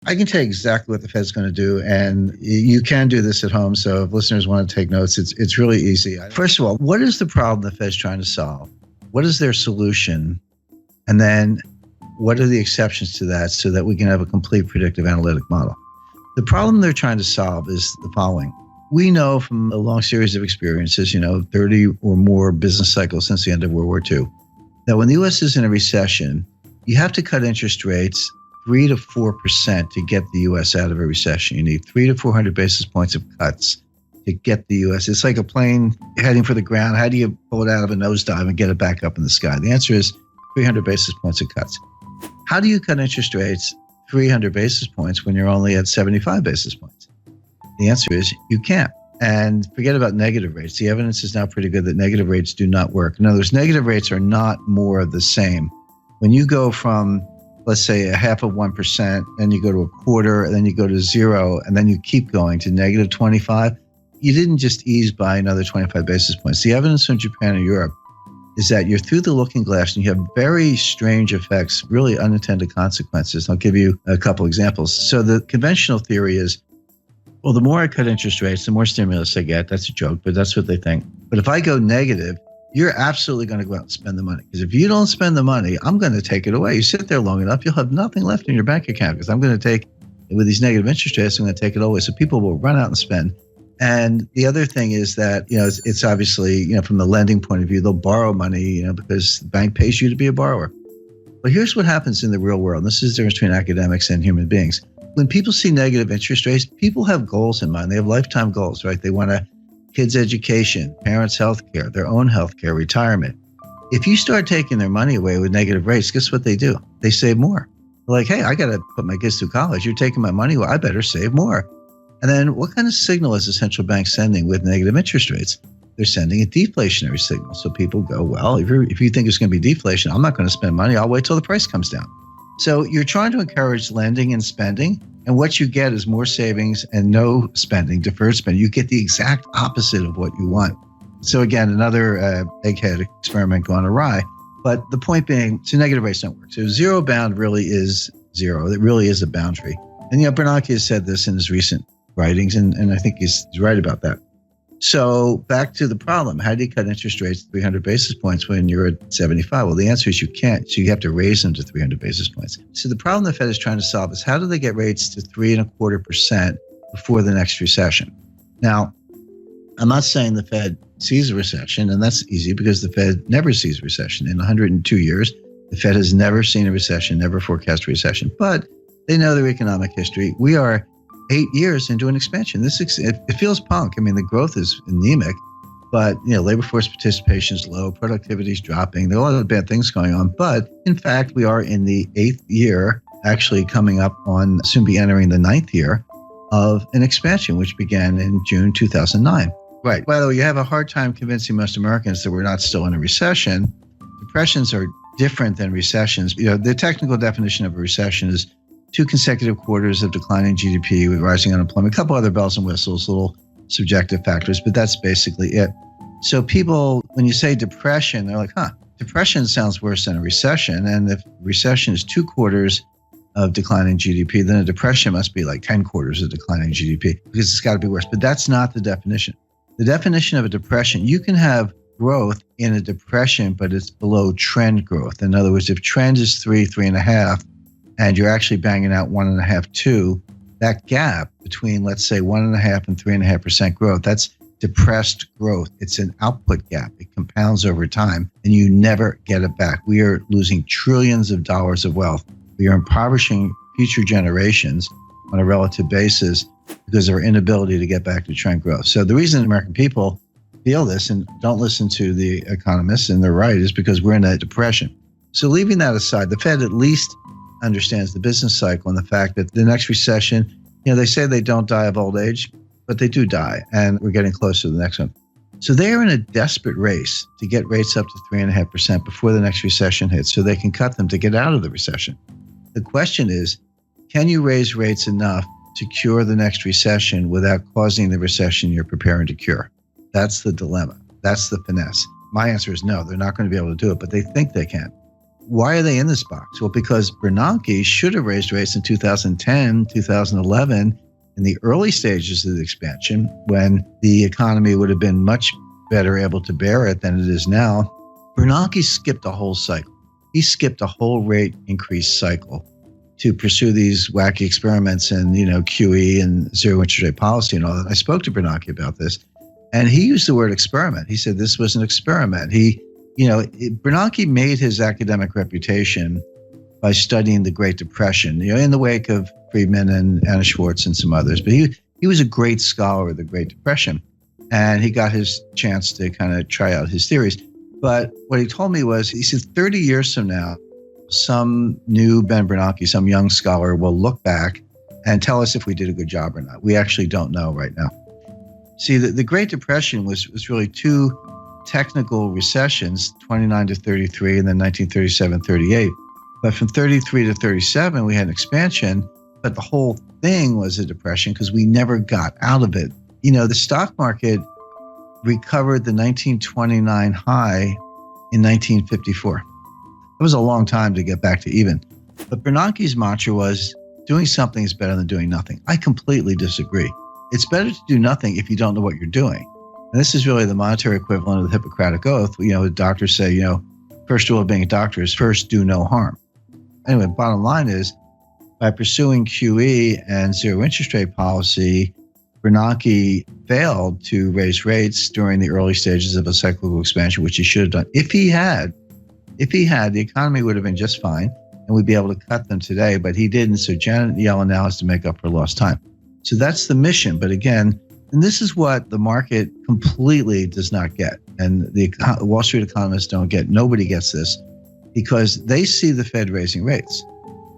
I can tell you exactly what the Fed's going to do, and you can do this at home. So if listeners want to take notes, it's really easy. First of all, what is the problem the Fed's trying to solve? What is their solution? And then what are the exceptions to that so that we can have a complete predictive analytic model? The problem they're trying to solve is the following. We know from a long series of experiences, 30 or more business cycles since the end of World War II, that when the U.S. is in a recession, you have to cut interest rates 3 to 4% to get the U.S. out of a recession. You need 300 to 400 basis points of cuts to get the U.S. It's like a plane heading for the ground. How do you pull it out of a nosedive and get it back up in the sky? The answer is 300 basis points of cuts. How do you cut interest rates 300 basis points when you're only at 75 basis points? The answer is you can't. And forget about negative rates. The evidence is now pretty good that negative rates do not work. In other words, negative rates are not more of the same. When you go from, let's say, 0.5%, and you go to 1/4, and then you go to 0, and then you keep going to negative 25, you didn't just ease by another 25 basis points. The evidence from Japan and Europe is that you're through the looking glass and you have very strange effects, really unintended consequences. I'll give you a couple examples. So the conventional theory is, well, the more I cut interest rates, the more stimulus I get. That's a joke, but that's what they think. But if I go negative, you're absolutely going to go out and spend the money. Because if you don't spend the money, I'm going to take it away. You sit there long enough, you'll have nothing left in your bank account because I'm going to take, with these negative interest rates, I'm going to take it away. So people will run out and spend. And the other thing is that, it's obviously, from the lending point of view, they'll borrow money, because the bank pays you to be a borrower. But here's what happens in the real world. This is the difference between academics and human beings. When people see negative interest rates, people have goals in mind. They have lifetime goals, right? They want kids' education, parents' health care, their own health care, retirement. If you start taking their money away with negative rates, guess what they do? They save more. They're like, hey, I got to put my kids through college. You're taking my money. Well, I better save more. And then what kind of signal is the central bank sending with negative interest rates? They're sending a deflationary signal. So people go, well, if you think it's going to be deflation, I'm not going to spend money. I'll wait till the price comes down. So you're trying to encourage lending and spending. And what you get is more savings and no spending, deferred spending. You get the exact opposite of what you want. So again, another egghead experiment gone awry. But the point being, so negative rates don't work. So zero bound really is zero. It really is a boundary. And Bernanke has said this in his recent writings, and I think he's right about that. So back to the problem. How do you cut interest rates 300 basis points when you're at 75? Well, the answer is you can't. So you have to raise them to 300 basis points. So the problem the Fed is trying to solve is how do they get rates to 3.25% before the next recession? Now, I'm not saying the Fed sees a recession, and that's easy because the Fed never sees a recession. In 102 years, the Fed has never seen a recession, never forecast a recession. But they know their economic history. We are 8 years into an expansion. It feels punk. I mean, the growth is anemic, but labor force participation is low, productivity is dropping. There are a lot of bad things going on. But in fact, we are in the 8th year, actually coming up on, soon be entering the 9th year of an expansion, which began in June 2009. Right. By the way, you have a hard time convincing most Americans that we're not still in a recession. Depressions are different than recessions. The technical definition of a recession is 2 consecutive quarters of declining GDP with rising unemployment, a couple other bells and whistles, little subjective factors, but that's basically it. So people, when you say depression, they're like, depression sounds worse than a recession. And if recession is 2 quarters of declining GDP, then a depression must be like 10 quarters of declining GDP because it's got to be worse. But that's not the definition. The definition of a depression, you can have growth in a depression, but it's below trend growth. In other words, if trend is 3.5, and you're actually banging out 1.5, 2, that gap between, let's say, 1.5 and 3.5% growth, that's depressed growth. It's an output gap. It compounds over time, and you never get it back. We are losing trillions of dollars of wealth. We are impoverishing future generations on a relative basis because of our inability to get back to trend growth. So the reason American people feel this and don't listen to the economists, and they're right, is because we're in a depression. So leaving that aside, the Fed at least understands the business cycle and the fact that the next recession, they say they don't die of old age, but they do die, and we're getting close to the next one. So they are in a desperate race to get rates up to 3.5% before the next recession hits so they can cut them to get out of the recession. The question is, can you raise rates enough to cure the next recession without causing the recession you're preparing to cure? That's the dilemma. That's the finesse. My answer is no, they're not going to be able to do it, but they think they can. Why are they in this box? Well, because Bernanke should have raised rates in 2010, 2011, in the early stages of the expansion, when the economy would have been much better able to bear it than it is now. Bernanke skipped a whole cycle. He skipped a whole rate increase cycle to pursue these wacky experiments and, QE and zero interest rate policy and all that. I spoke to Bernanke about this, and he used the word experiment. He said this was an experiment. Bernanke made his academic reputation by studying the Great Depression, in the wake of Friedman and Anna Schwartz and some others. But he was a great scholar of the Great Depression, and he got his chance to kind of try out his theories. But what he told me was, he said 30 years from now, some new Ben Bernanke, some young scholar will look back and tell us if we did a good job or not. We actually don't know right now. See, the Great Depression was really two technical recessions, 29 to 33 and then 1937-38. But from 33 to 37, we had an expansion, but the whole thing was a depression because we never got out of it. The stock market recovered the 1929 high in 1954. It was a long time to get back to even. But Bernanke's mantra was, doing something is better than doing nothing. I completely disagree. It's better to do nothing if you don't know what you're doing. And this is really the monetary equivalent of the Hippocratic Oath. Doctors say, first rule of being a doctor is first do no harm. Anyway, bottom line is, by pursuing QE and zero interest rate policy, Bernanke failed to raise rates during the early stages of a cyclical expansion, which he should have done. If he had, the economy would have been just fine, and we'd be able to cut them today, but he didn't. So Janet Yellen now has to make up for lost time. So that's the mission. But again, and this is what the market completely does not get, and the Wall Street economists don't get. Nobody gets this, because they see the Fed raising rates,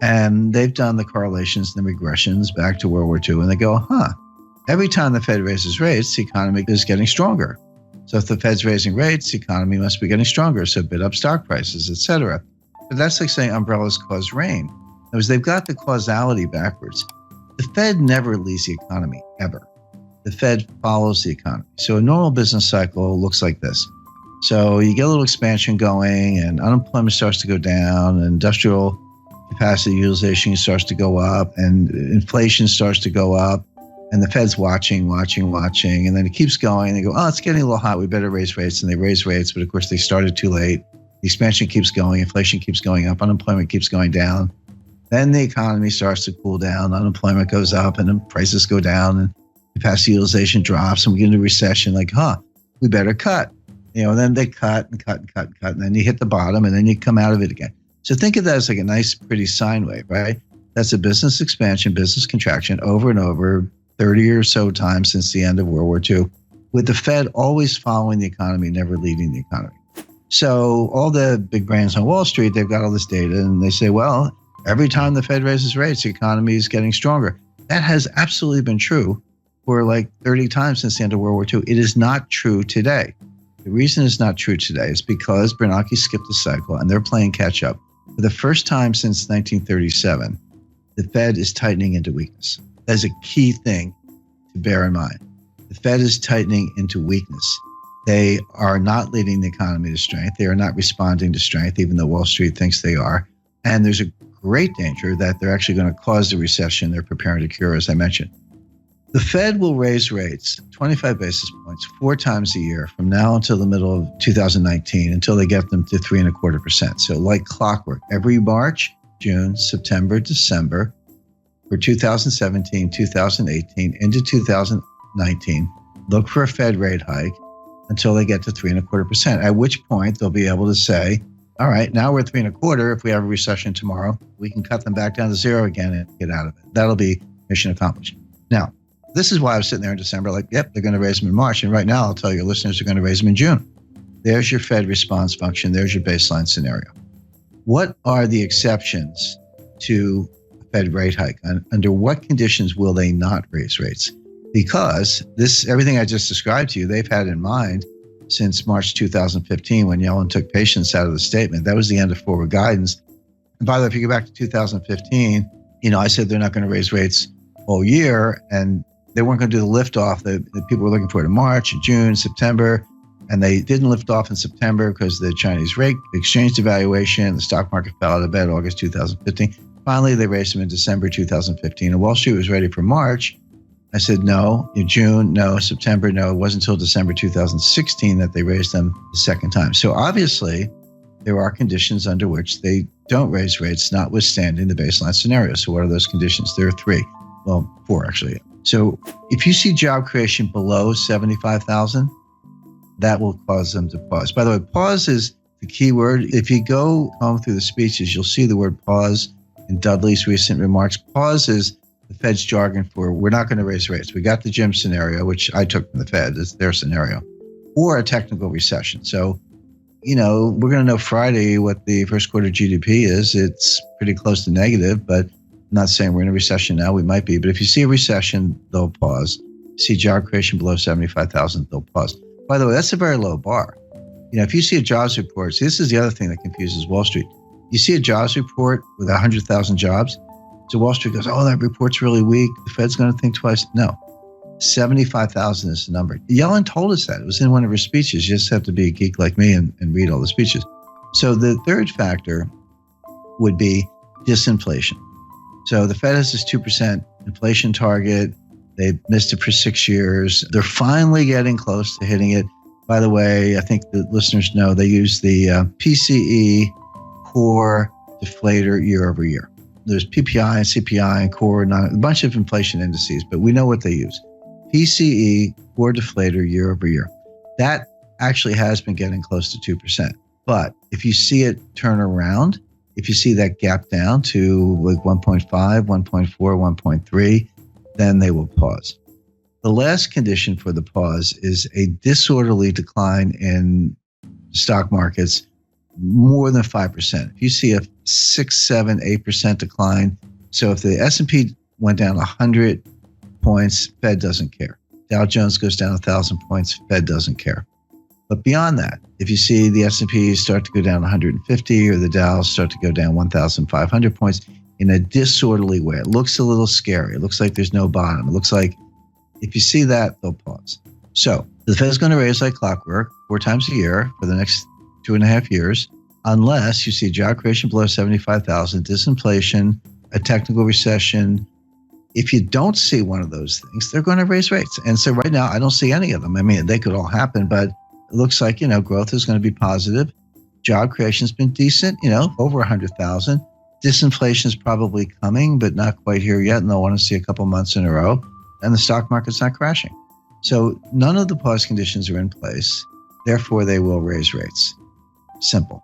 and they've done the correlations and the regressions back to World War II, and they go, every time the Fed raises rates, the economy is getting stronger. So if the Fed's raising rates, the economy must be getting stronger, so bid up stock prices, et cetera. But that's like saying umbrellas cause rain. Because they've got the causality backwards. The Fed never leads the economy, ever. The Fed follows the economy. So a normal business cycle looks like this. So you get a little expansion going, and unemployment starts to go down, and industrial capacity utilization starts to go up, and inflation starts to go up. And the Fed's watching, and then it keeps going. And they go, it's getting a little hot. We better raise rates. And they raise rates, but of course they started too late. The expansion keeps going. Inflation keeps going up. Unemployment keeps going down. Then the economy starts to cool down. Unemployment goes up, and then prices go down, and capacity utilization drops, and we get into recession. Like, we better cut. And then they cut, and then you hit the bottom, and then you come out of it again. So think of that as like a nice, pretty sine wave, right? That's a business expansion, business contraction over and over, 30 or so times since the end of World War II, with the Fed always following the economy, never leading the economy. So all the big brains on Wall Street, they've got all this data, and they say, well, every time the Fed raises rates, the economy is getting stronger. That has absolutely been true for like 30 times since the end of World War II. It is not true today. The reason it's not true today is because Bernanke skipped a cycle, and they're playing catch up. For the first time since 1937, the Fed is tightening into weakness. That is a key thing to bear in mind. The Fed is tightening into weakness. They are not leading the economy to strength. They are not responding to strength, even though Wall Street thinks they are. And there's a great danger that they're actually going to cause the recession they're preparing to cure, as I mentioned. The Fed will raise rates 25 basis points 4 times a year from now until the middle of 2019, until they get them to 3.25%. So like clockwork, every March, June, September, December, for 2017, 2018, into 2019, look for a Fed rate hike until they get to 3.25%, at which point they'll be able to say, all right, now we're at 3.25. If we have a recession tomorrow, we can cut them back down to 0 again and get out of it. That'll be mission accomplished. Now, this is why I was sitting there in December like, yep, they're going to raise them in March. And right now, I'll tell your listeners they're going to raise them in June. There's your Fed response function. There's your baseline scenario. What are the exceptions to Fed rate hike? Under what conditions will they not raise rates? Because everything I just described to you, they've had in mind since March 2015, when Yellen took patience out of the statement. That was the end of forward guidance. And by the way, if you go back to 2015, I said they're not going to raise rates all year, and they weren't going to do the liftoff that people were looking for in March, June, September. And they didn't lift off in September because of the Chinese rate exchange devaluation. The stock market fell out of bed August 2015. Finally, they raised them in December 2015. And Wall Street was ready for March. I said, no. In June, no. September, no. It wasn't until December 2016 that they raised them the second time. So obviously, there are conditions under which they don't raise rates, notwithstanding the baseline scenario. So what are those conditions? There are three. Well, four, actually. So if you see job creation below 75,000, that will cause them to pause. By the way, pause is the key word. If you go home through the speeches, you'll see the word pause in Dudley's recent remarks. Pause is the Fed's jargon for we're not going to raise rates. We got the Jim scenario, which I took from the Fed, it's their scenario, or a technical recession. So, we're going to know Friday what the first quarter GDP is. It's pretty close to negative, but I'm not saying we're in a recession now. We might be. But if you see a recession, they'll pause. See job creation below 75,000, they'll pause. By the way, that's a very low bar. If you see a jobs report, see, this is the other thing that confuses Wall Street. You see a jobs report with 100,000 jobs. So Wall Street goes, oh, that report's really weak. The Fed's going to think twice. No, 75,000 is the number. Yellen told us that. It was in one of her speeches. You just have to be a geek like me and read all the speeches. So the third factor would be disinflation. So the Fed has this 2% inflation target. They've missed it for 6 years. They're finally getting close to hitting it. By the way, I think the listeners know they use the PCE core deflator year over year. There's PPI and CPI and core, a bunch of inflation indices, but we know what they use. PCE core deflator year over year. That actually has been getting close to 2%. But if you see it turn around, if you see that gap down to like 1.5, 1.4, 1.3, then they will pause. The last condition for the pause is a disorderly decline in stock markets more than 5%. If you see a 6, 7, 8% decline, so if the S&P went down 100 points, Fed doesn't care. Dow Jones goes down 1,000 points, Fed doesn't care. But beyond that, if you see the S&P start to go down 150 or the Dow start to go down 1,500 points in a disorderly way, it looks a little scary. It looks like there's no bottom. It looks like if you see that, they'll pause. So the Fed is going to raise like clockwork 4 times a year for the next 2.5 years, unless you see job creation below 75,000, disinflation, a technical recession. If you don't see one of those things, they're going to raise rates. And so right now, I don't see any of them. I mean, they could all happen, but it looks like, growth is going to be positive. Job creation's been decent, over 100,000. Disinflation is probably coming, but not quite here yet. And they'll want to see a couple months in a row. And the stock market's not crashing. So none of the pause conditions are in place. Therefore, they will raise rates. Simple.